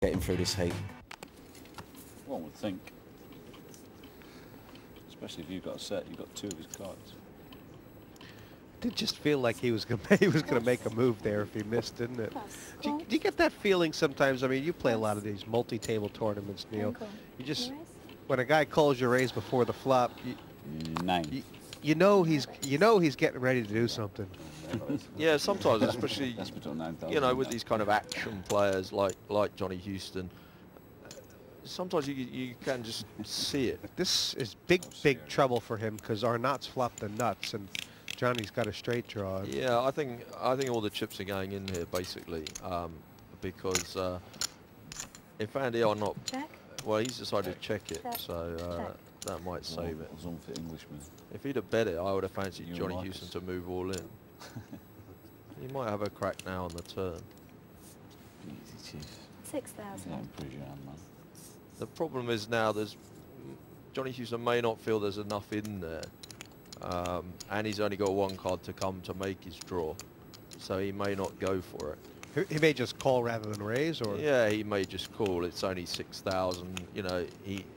Getting through this heat. One would think. Especially if you've got a set, you've got two of his cards. Did just feel like he was gonna make a move there if he missed, didn't it? Do you get that feeling sometimes? I mean, you play a lot of these multi-table tournaments, Neil. You just, when a guy calls your raise before the flop, you know he's getting ready to do something. Yeah, sometimes, especially you know, with these kind of action players like Johnny Houston, sometimes you can just see it. This is big trouble for him because Arnott's flopped the nuts and Johnny's got a straight draw. Yeah, I think all the chips are going in here basically, because if Andy Arnott, well, he's decided to check it, so that might save it. Unfit Englishman. If he'd have bet it, I would have fancied Johnny Houston to move all in. He might have a crack now on the turn. Easy cheese. 6,000. Yeah, improve your hand, man. The problem is now Johnny Houston may not feel there's enough in there, and he's only got one card to come to make his draw, so he may not go for it. He may just call rather than raise, or yeah, he may just call. It's only 6,000. You know,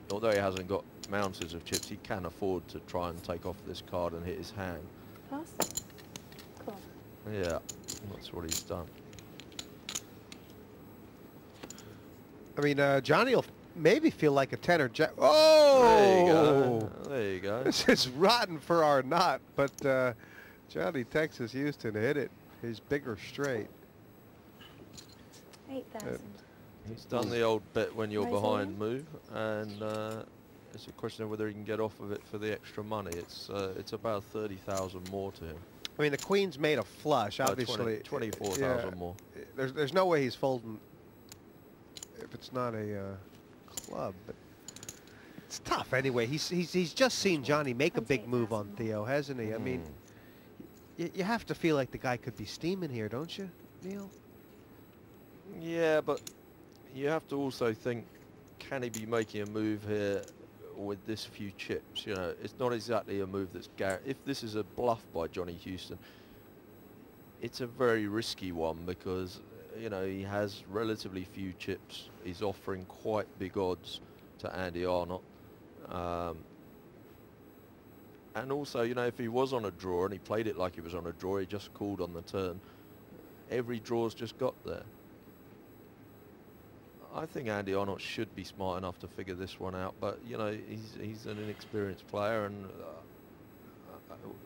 although he hasn't got mountains of chips, he can afford to try and take off this card and hit his hand. Pass. Cool. Yeah, that's what he's done. I mean, Johnny will maybe feel like a 10 or jack. Oh! There you go. There you go. This is rotten for Arnott, but Johnny Texas Houston hit it. His bigger straight. 8,000. He's done the old bet when you're behind move, and it's a question of whether he can get off of it for the extra money. It's about 30,000 more to him. I mean, the Queen's made a flush, obviously. 24,000 more. There's no way he's folding if it's not a club, but it's tough anyway. He's just seen Johnny make a big move on Theo, hasn't he? I mean, you have to feel like the guy could be steaming here, don't you, Neil? Yeah, but you have to also think, can he be making a move here with this few chips? You know, it's not exactly a move that's if this is a bluff by Johnny Houston, it's a very risky one because, you know, he has relatively few chips. He's offering quite big odds to Andy Arnott. And also, you know, if he was on a draw and he played it like he was on a draw, he just called on the turn, every draw's just got there. I think Andy Arnott should be smart enough to figure this one out, but you know, he's an inexperienced player, and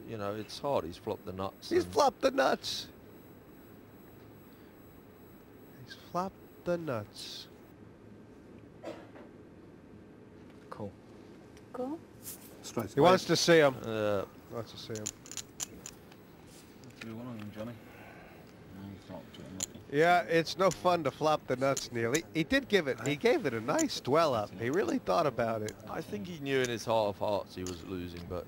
you know, it's hard. He's flopped the nuts. He's flopped the nuts. He's flopped the nuts. Cool. Cool. He wants to see him. Wants to see him. Do one on him, Johnny. No, he's not too unlucky. Yeah, it's no fun to flop the nuts, Neil. He did give it. He gave it a nice dwell up. He really thought about it. I think he knew in his heart of hearts he was losing, but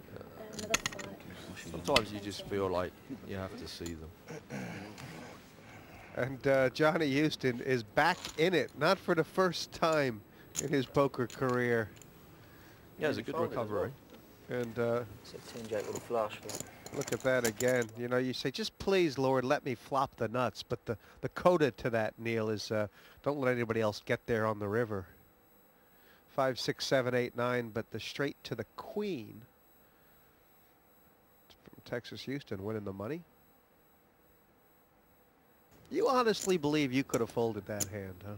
sometimes you just feel like you have to see them. And Johnny Houston is back in it, not for the first time in his poker career. Yeah, it's a good recovery. And it's a 10-jack with a flush. Look at that again. You know, you say, just please, Lord, let me flop the nuts. But the coda to that, Neil, is don't let anybody else get there on the river. 5, 6, 7, 8, 9, but the straight to the Queen. From Texas Houston winning the money. You honestly believe you could have folded that hand, huh?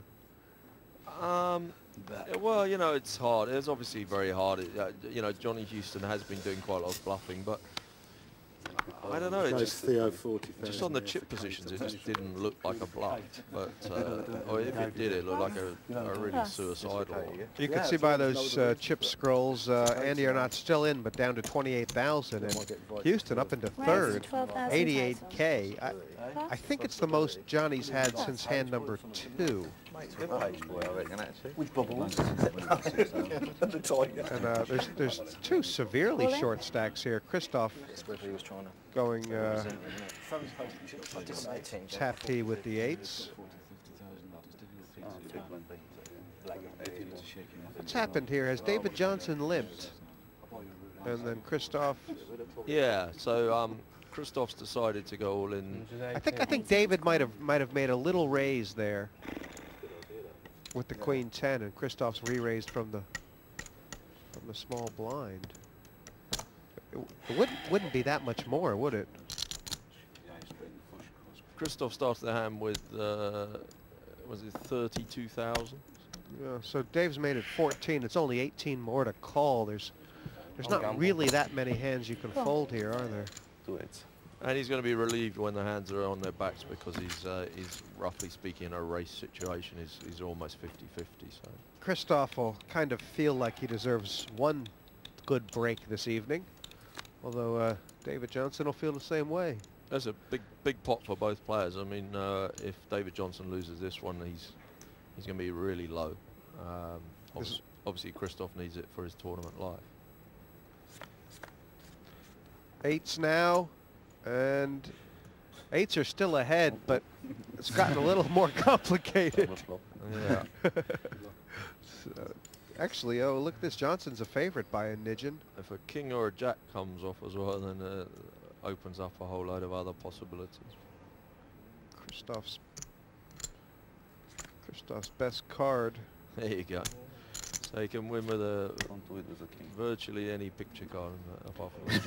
Well, you know, it's hard. It's obviously very hard. You know, Johnny Houston has been doing quite a lot of bluffing, but I don't know. It just on the chip positions, it just didn't look like a bluff. But or if it did, it looked like a really suicidal one. You can see by those chip scrolls, Andy Arnott still in, but down to 28,000, and Houston up into third, 88K. I think it's the most Johnny's had since hand number 2. With bubbles. And there's two severely short stacks here. Christoph going tap T with the 8s. What's happened here? Has David Johnson limped? And then Christoph. Yeah. So Christoph's decided to go all in. I think David might have made a little raise there. with the Queen 10, and Christoph's re-raised from the small blind. It wouldn't be that much more, would it? Christoph started the hand with, was it 32,000? Yeah, so Dave's made it 14. It's only 18 more to call. There's not really that many hands you can fold here, are there? Do it. And he's going to be relieved when the hands are on their backs because he's roughly speaking in a race situation. He's almost 50-50. So Christoph will kind of feel like he deserves one good break this evening, although David Johnson will feel the same way. there's a big pot for both players. I mean, if David Johnson loses this one, he's going to be really low. Obviously, Christoph needs it for his tournament life. Eights now, and eights are still ahead, but it's gotten a little more complicated. Yeah. Actually, oh, look at this. Johnson's a favorite by a Nijin. If a king or a jack comes off as well, then opens up a whole load of other possibilities. Christoph's best card. There you go. So you can win with virtually any picture card apart from the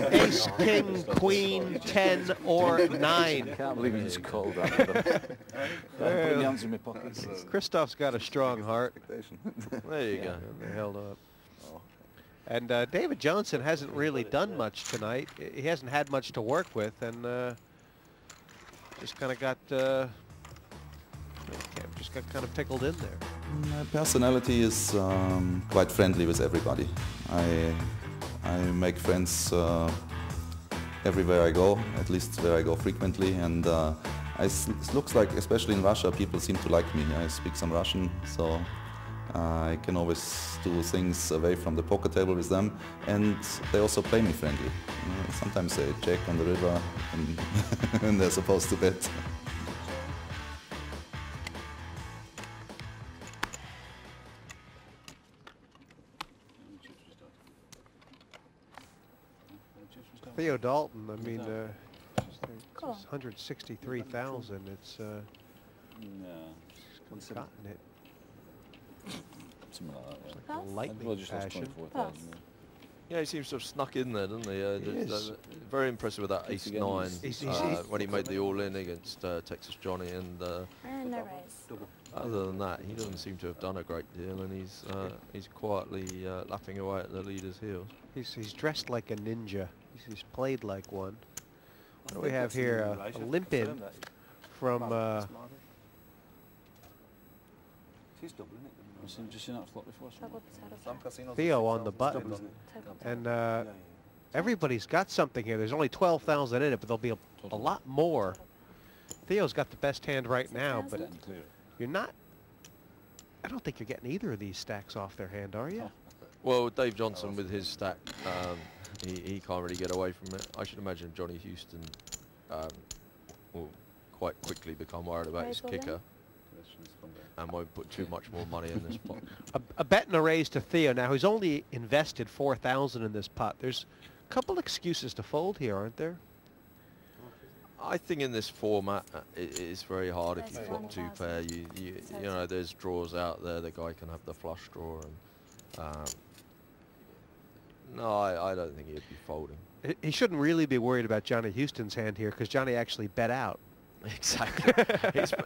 jack. Ace, king, queen, 10, or 9. Can't believe he's called that. Putting hands in my pockets. Christoph's got a strong heart. There you go. They held up. And David Johnson hasn't really done much tonight. He hasn't had much to work with, and just kind of got kind of tickled in there. My personality is quite friendly with everybody. I make friends everywhere I go, at least where I go frequently, and it looks like, especially in Russia, people seem to like me. I speak some Russian, so I can always do things away from the poker table with them, and they also play me friendly. Sometimes they check on the river and they're supposed to bet. Theo Dalton, I mean, it's 163,000. It's gotten it. Something like that, yeah. Like a lightning fashion. Yeah, he seems to have snuck in there, doesn't he? Very impressive with that ace-9 when he made the all-in against Texas Johnny, and other than that, he doesn't seem to have done a great deal, and he's quietly lapping away at the leader's heels. He's dressed like a ninja. He's played like one. What do we have here? A limp-in from Theo on the button. And everybody's got something here. There's only 12,000 in it, but there'll be a lot more. Theo's got the best hand right now, but you're not... I don't think you're getting either of these stacks off their hand, are you? Well, Dave Johnson with his stack, he can't really get away from it. I should imagine Johnny Houston will quite quickly become worried about his kicker and won't put too much more money in this pot. A bet and a raise to Theo now, who's only invested 4,000 in this pot. There's a couple excuses to fold here, aren't there? I think in this format, it is very hard if you flop two pair. You know, there's draws out there. The guy can have the flush draw, and no, I don't think he'd be folding. He shouldn't really be worried about Johnny Houston's hand here, because Johnny actually bet out. Exactly.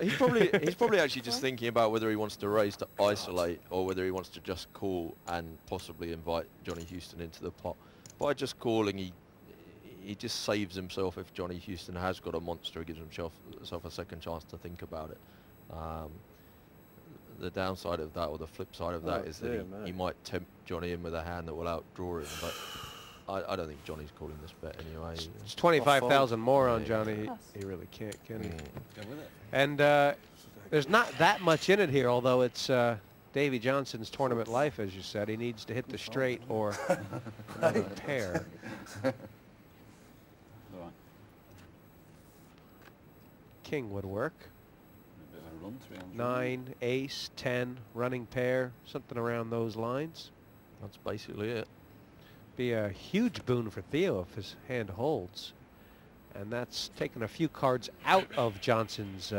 he's probably actually just thinking about whether he wants to raise to isolate or whether he wants to just call and possibly invite Johnny Houston into the pot. By just calling, he just saves himself. If Johnny Houston has got a monster, he gives himself a second chance to think about it. The downside of that, or the flip side of that, is that he might tempt Johnny in with a hand that will outdraw him. But I don't think Johnny's calling this bet anyway. It's 25,000 more on Johnny. He really can't, can he? And there's not that much in it here, although it's Davey Johnson's tournament life, as you said. He needs to hit the straight or another pair. King would work. 9, ace, 10, running pair, something around those lines. That's basically it. Be a huge boon for Theo if his hand holds. And that's taken a few cards out of Johnson's